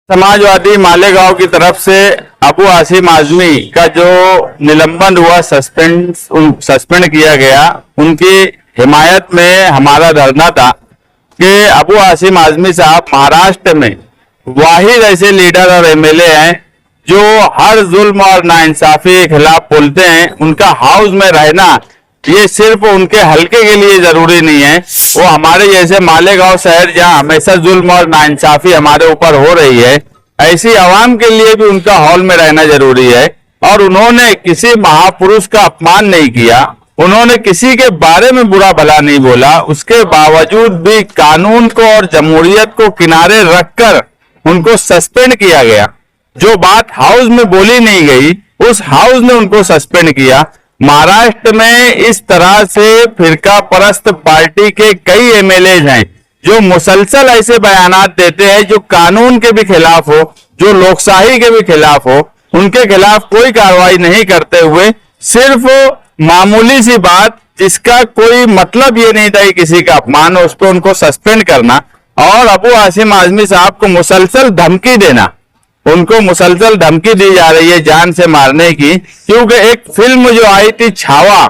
समाजवादी मालेगांव की तरफ से अबू आसिम आजमी का जो निलंबन हुआ, सस्पेंड किया गया, उनकी हिमायत में हमारा धरना था कि अबू आसिम आजमी साहब महाराष्ट्र में वाहिद ऐसे लीडर और एमएलए हैं जो हर जुल्म और नाइंसाफी के खिलाफ बोलते हैं। उनका हाउस में रहना ये सिर्फ उनके हलके के लिए जरूरी नहीं है, वो हमारे जैसे मालेगांव शहर जहां हमेशा जुल्म और नाइंसाफी हमारे ऊपर हो रही है, ऐसी आवाम के लिए भी उनका हॉल में रहना जरूरी है। और उन्होंने किसी महापुरुष का अपमान नहीं किया, उन्होंने किसी के बारे में बुरा भला नहीं बोला, उसके बावजूद भी कानून को और जमहूरियत को किनारे रखकर उनको सस्पेंड किया गया। जो बात हाउस में बोली नहीं गई, उस हाउस ने उनको सस्पेंड किया। महाराष्ट्र में इस तरह से फिरका परस्त पार्टी के कई एमएलए हैं जो मुसलसल ऐसे बयानात देते हैं जो कानून के भी खिलाफ हो, जो लोकशाही के भी खिलाफ हो, उनके खिलाफ कोई कार्रवाई नहीं करते हुए सिर्फ मामूली सी बात जिसका कोई मतलब ये नहीं था कि किसी का अपमान हो, उस पर उनको सस्पेंड करना और अबू आसिम आजमी साहब को मुसलसल धमकी देना। उनको मुसलसल धमकी दी जा रही है जान से मारने की, क्योंकि एक फिल्म जो आई थी छावा,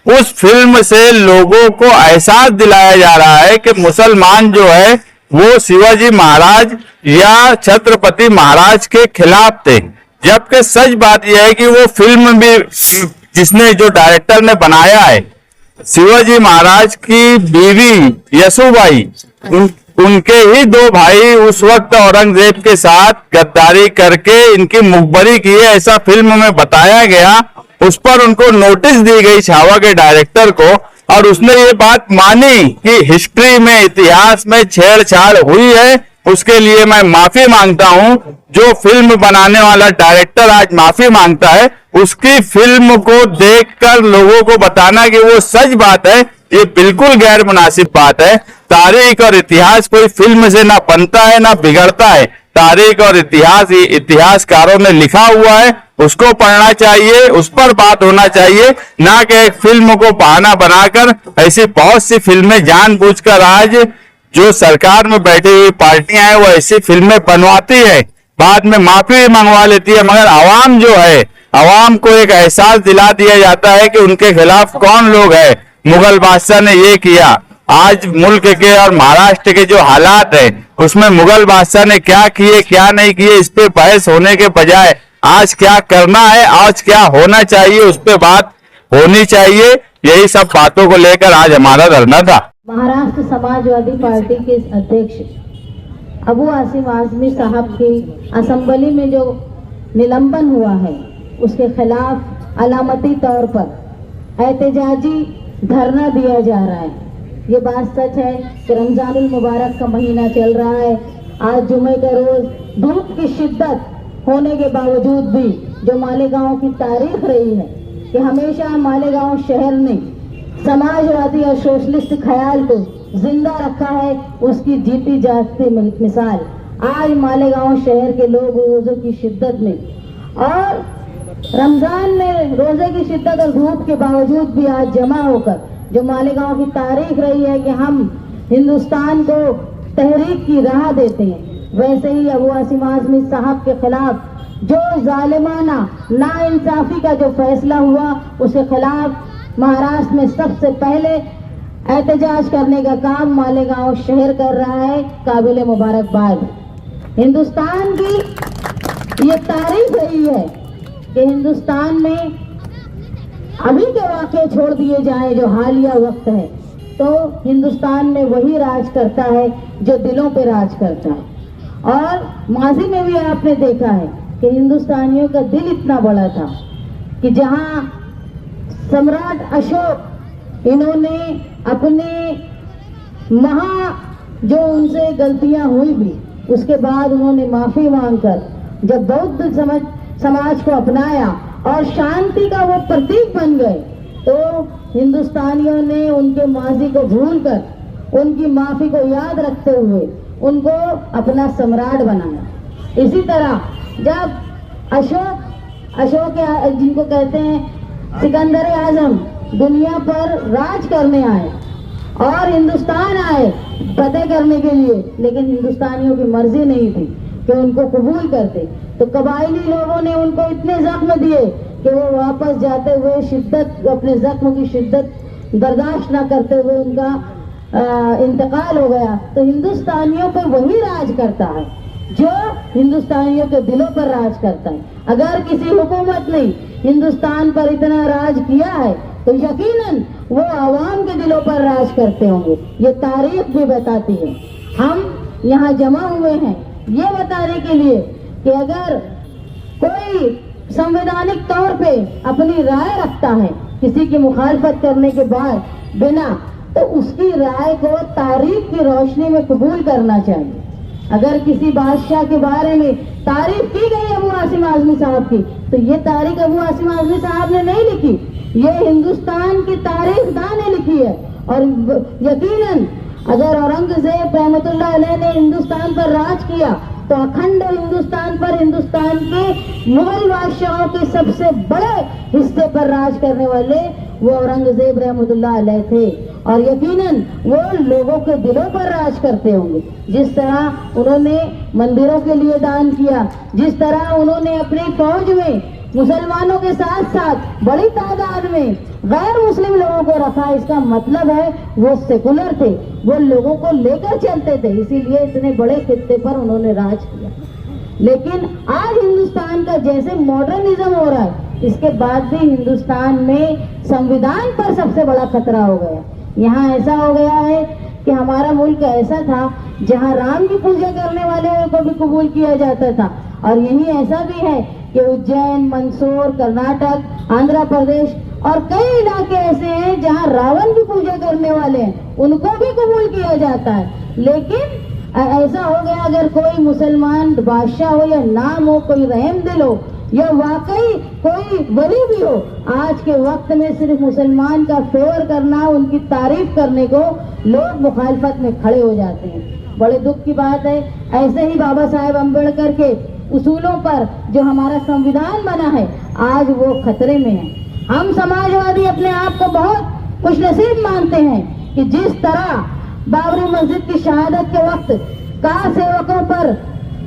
उस फिल्म से लोगों को एहसास दिलाया जा रहा है कि मुसलमान जो है वो शिवाजी महाराज या छत्रपति महाराज के खिलाफ थे, जबकि सच बात यह है कि वो फिल्म भी जिसने जो डायरेक्टर ने बनाया है, शिवाजी महाराज की बीवी यशोबाई, उनके ही दो भाई उस वक्त औरंगजेब के साथ गद्दारी करके इनकी मुखबरी की है, ऐसा फिल्म में बताया गया। उस पर उनको नोटिस दी गई छावा के डायरेक्टर को, और उसने ये बात मानी कि हिस्ट्री में, इतिहास में छेड़छाड़ हुई है, उसके लिए मैं माफी मांगता हूं। जो फिल्म बनाने वाला डायरेक्टर आज माफी मांगता है, उसकी फिल्म को देखकर लोगों को बताना कि वो सच बात है, ये बिल्कुल गैर मुनासिब बात है। तारीख और इतिहास कोई फिल्म से ना बनता है ना बिगड़ता है। तारीख और इतिहास इतिहासकारों ने लिखा हुआ है, उसको पढ़ना चाहिए, उस पर बात होना चाहिए, ना कि एक फिल्म को बहाना बनाकर। ऐसी बहुत सी फिल्में जानबूझकर आज जो सरकार में बैठी हुई पार्टियां हैं वो ऐसी फिल्में बनवाती है, बाद में माफी भी मंगवा लेती है, मगर आवाम जो है, आवाम को एक एहसास दिला दिया जाता है कि उनके खिलाफ कौन लोग हैं। मुगल बादशाह ने ये किया, आज मुल्क के और महाराष्ट्र के जो हालात है उसमें मुगल बादशाह ने क्या किए क्या नहीं किए, इस पे बहस होने के बजाय आज क्या करना है, आज क्या होना चाहिए, उस पे बात होनी चाहिए। यही सब बातों को लेकर आज हमारा धरना था। महाराष्ट्र समाजवादी पार्टी के अध्यक्ष अबू आसिम आजमी साहब की असेंबली में जो निलंबन हुआ है, उसके खिलाफ अलामती तौर पर एहतजाजी धरना दिया जा रहा है। ये बात सच है कि रमजानुल मुबारक का महीना चल रहा है। आज जुमे का रोज धूप की शिद्दत होने के बावजूद भी जो मालेगांव की तारीख रही है कि हमेशा मालेगांव शहर ने समाजवादी और सोशलिस्ट ख्याल को जिंदा रखा है, उसकी जीती जागती मिसाल आज मालेगांव शहर के लोग रोजों की शिद्दत में और रमजान में रोजे की शिद्दत और धूप के बावजूद भी आज जमा होकर जो मालेगांव की तारीख रही है कि हम हिंदुस्तान को तहरीक की राह देते हैं, वैसे ही अबू आसिम आजमी साहब के खिलाफ जो जालिमाना नाइंसाफी का जो फैसला हुआ, उसके खिलाफ महाराष्ट्र में सबसे पहले एहतजाज करने का काम मालेगांव शहर कर रहा है। काबिल मुबारकबाद। हिंदुस्तान की ये तारीख रही है कि हिंदुस्तान में अभी के वाक़े छोड़ दिए जाए जो हालिया वक्त है, तो हिंदुस्तान में वही राज करता है जो दिलों पे राज करता है। और माजी में भी आपने देखा है कि हिंदुस्तानियों का दिल इतना बड़ा था कि जहां सम्राट अशोक, इन्होंने अपने जो उनसे गलतियां हुई भी, उसके बाद उन्होंने माफी मांगकर जब बौद्ध समाज को अपनाया और शांति का वो प्रतीक बन गए, तो हिंदुस्तानियों ने उनके माजी को भूलकर उनकी माफी को याद रखते हुए उनको अपना सम्राट बनाया। इसी तरह जब अशोक जिनको कहते हैं सिकंदर आजम, दुनिया पर राज करने आए और हिंदुस्तान आए फतेह करने के लिए, लेकिन हिंदुस्तानियों की मर्जी नहीं थी। कि उनको कबूल करते, तो कबायली लोगों ने उनको इतने जख्म दिए कि वो वापस जाते हुए शिद्दत, अपने जख्म की शिद्दत बर्दाश्त ना करते हुए उनका इंतकाल हो गया। तो हिंदुस्तानियों पे वही राज करता है जो हिंदुस्तानियों के दिलों पर राज करता है। अगर किसी हुकूमत ने हिंदुस्तान पर इतना राज किया है तो यकीनन वो आवाम के दिलों पर राज करते होंगे, ये तारीख भी बताती है। हम यहाँ जमा हुए हैं ये बताने के लिए कि अगर कोई संवैधानिक तौर पे अपनी राय रखता है किसी की मुखालफत करने के बाद बिना, तो उसकी राय को तारीख की रोशनी में कबूल करना चाहिए। अगर किसी बादशाह के बारे में तारीफ की गई अबू आसिम आजमी साहब की, तो ये तारीख अबू आसिम आजमी साहब ने नहीं लिखी, ये हिंदुस्तान की तारीखदान ने लिखी है। और यकीनन अगर औरंगजेब रहमतुल्लाह अलैह ने हिंदुस्तान पर राज किया तो अखंड हिंदुस्तान पर, हिंदुस्तान के मुगल बादशाहों के सबसे बड़े हिस्से पर राज करने वाले वो औरंगजेब रहमतुल्लाह अलैह थे। और यकीनन वो लोगों के दिलों पर राज करते होंगे। जिस तरह उन्होंने मंदिरों के लिए दान किया, जिस तरह उन्होंने अपनी फौज में मुसलमानों के साथ साथ बड़ी तादाद में गैर मुस्लिम लोगों को रखा, इसका मतलब है वो सेकुलर थे, वो लोगों को लेकर चलते थे, इसीलिए इतने बड़े खित्ते पर उन्होंने राज किया। लेकिन आज हिंदुस्तान का जैसे मॉडर्निज्म हो रहा है, इसके बाद भी हिंदुस्तान में संविधान पर सबसे बड़ा खतरा हो गया। यहाँ ऐसा हो गया है कि हमारा मुल्क ऐसा था जहाँ राम की पूजा करने वाले को भी कबूल किया जाता था, और यही ऐसा भी है कि उज्जैन, मंदसौर, कर्नाटक, आंध्र प्रदेश और कई इलाके ऐसे हैं जहाँ रावण की पूजा करने वाले हैं उनको भी कबूल किया जाता है। लेकिन ऐसा हो गया अगर कोई मुसलमान बादशाह हो या नाम हो, कोई रहम दिल हो या वाकई कोई वली भी हो, आज के वक्त में सिर्फ मुसलमान का फेवर करना, उनकी तारीफ करने को लोग मुखालफत में खड़े हो जाते हैं। बड़े दुख की बात है, ऐसे ही बाबा साहेब अम्बेडकर के उसूलों पर जो हमारा संविधान बना है आज वो खतरे में है। हम समाजवादी अपने आप को बहुत खुशनसीब मानते हैं कि जिस तरह बाबरी मस्जिद की शहादत के वक्त कार सेवकों पर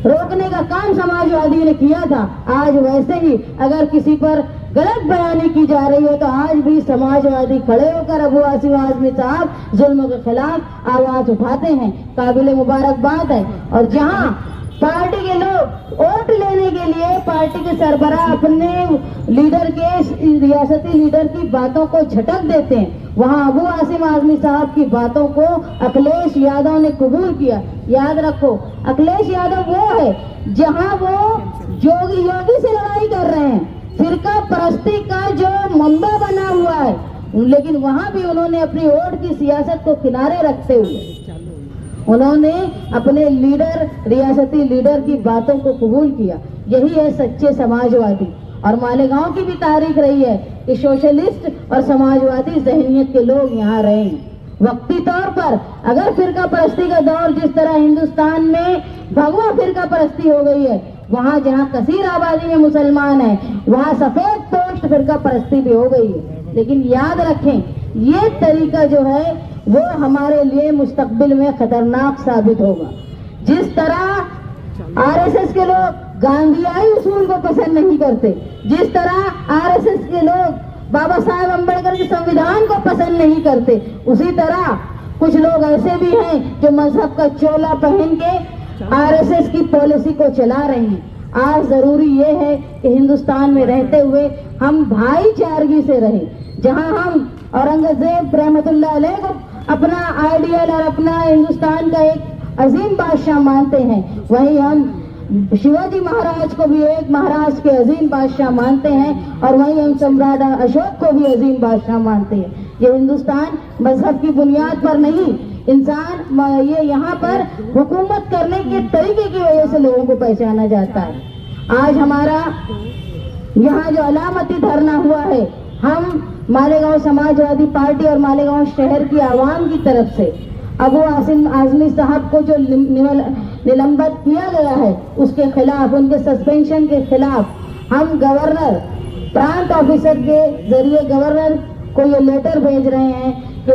रोकने का काम समाजवादी ने किया था, आज वैसे ही अगर किसी पर गलत बयानी की जा रही है तो आज भी समाजवादी खड़े होकर अबू आसिम आजमी साहब जुल्म के खिलाफ आवाज उठाते हैं। काबिल मुबारकबाद है। और जहां पार्टी के लोग वोट लेने के लिए पार्टी के सरबराह अपने लीडर के, रियासती लीडर की बातों को झटक देते हैं, वहां अबू आसिम आजमी साहब की बातों को अखिलेश यादव ने कबूल किया। याद रखो, अखिलेश यादव वो है जहां वो योगी से लड़ाई कर रहे हैं, फिरका परस्ती का जो मंबा बना हुआ है, लेकिन वहां भी उन्होंने अपनी वोट की सियासत को किनारे रखते हुए उन्होंने अपने लीडर, रियासती लीडर की बातों को कबूल किया। यही है सच्चे समाजवादी। और मालेगांव की भी तारीख रही है कि सोशलिस्ट और समाजवादी जहनियत के लोग यहाँ रहे हैं। वक्ती तौर पर अगर फिरका परस्ती का दौर जिस तरह हिंदुस्तान में भगवा फिरका परस्ती हो गई है, वहाँ जहाँ कसीर आबादी में मुसलमान है वहाँ सफेद पोस्ट फिरका परस्ती भी हो गई है। लेकिन याद रखें, ये तरीका जो है वो हमारे लिए मुस्तकबिल में खतरनाक साबित होगा। जिस तरह आरएसएस के लोग गांधीयाई उसूल को पसंद नहीं करते, जिस तरह आरएसएस के लोग बाबा साहेब अम्बेडकर के संविधान को पसंद नहीं करते, उसी तरह कुछ लोग ऐसे भी हैं जो मजहब का चोला पहन के आरएसएस की पॉलिसी को चला रहे हैं। आज जरूरी ये है कि हिंदुस्तान में रहते हुए हम भाईचारगी से रहें। जहां हम औरंगजेब रहमतुल्लाह अलैह को अपना आइडियल और अपना हिंदुस्तान का एक अजीम बादशाह मानते हैं, वहीं हम शिवाजी महाराज को भी एक महाराष्ट्र के अजीम बादशाह मानते हैं, और वहीं हम सम्राट अशोक को भी अजीम बादशाह मानते हैं। ये हिंदुस्तान मजहब की बुनियाद पर नहीं, इंसान ये यहाँ पर हुकूमत करने के तरीके की वजह से लोगों को पहचाना जाता है। आज हमारा यहाँ जो अलामती धरना हुआ है, हम मालेगांव समाजवादी पार्टी और मालेगांव शहर की आवाम की तरफ से अबू आसिम आजमी साहब को जो निलंबित किया गया है उसके खिलाफ, उनके सस्पेंशन के खिलाफ हम गवर्नर, प्रांत ऑफिसर के जरिए गवर्नर को ये लेटर भेज रहे हैं कि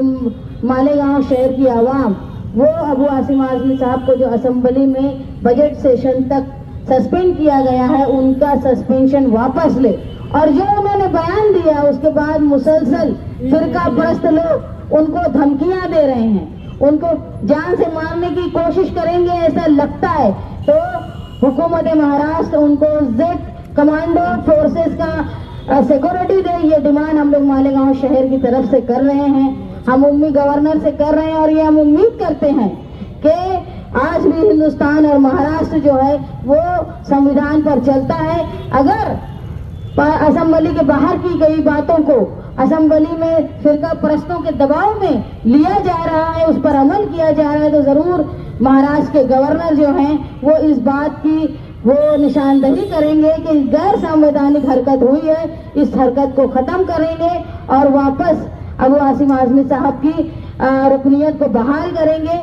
मालेगांव शहर की आवाम वो अबू आसिम आज़मी साहब को जो असेंबली में बजट सेशन तक सस्पेंड किया गया है उनका सस्पेंशन वापस ले, और जो उन्होंने बयान दिया उसके बाद मुसलसल फिरका परस्त लोग उनको धमकियां दे रहे हैं, उनको जान से मारने की कोशिश करेंगे ऐसा लगता है। तो हुकूमत महाराष्ट्र उनको जेड कमांडो फोर्सेस का सिक्योरिटी दे, ये डिमांड हम लोग मालेगांव शहर की तरफ से कर रहे हैं, हम उम्मी गवर्नर से कर रहे हैं, और ये हम उम्मीद करते हैं कि आज भी हिंदुस्तान और महाराष्ट्र जो है वो संविधान पर चलता है। अगर असेंबली के बाहर की गई बातों को असेंबली में फिरका परस्तों के दबाव में लिया जा रहा है, उस पर अमल किया जा रहा है, तो जरूर महाराष्ट्र के गवर्नर जो हैं वो इस बात की वो निशानदही करेंगे कि गैर संवैधानिक हरकत हुई है, इस हरकत को खत्म करेंगे और वापस अबू आसिम आज़मी साहब की रुकनियत को बहाल करेंगे।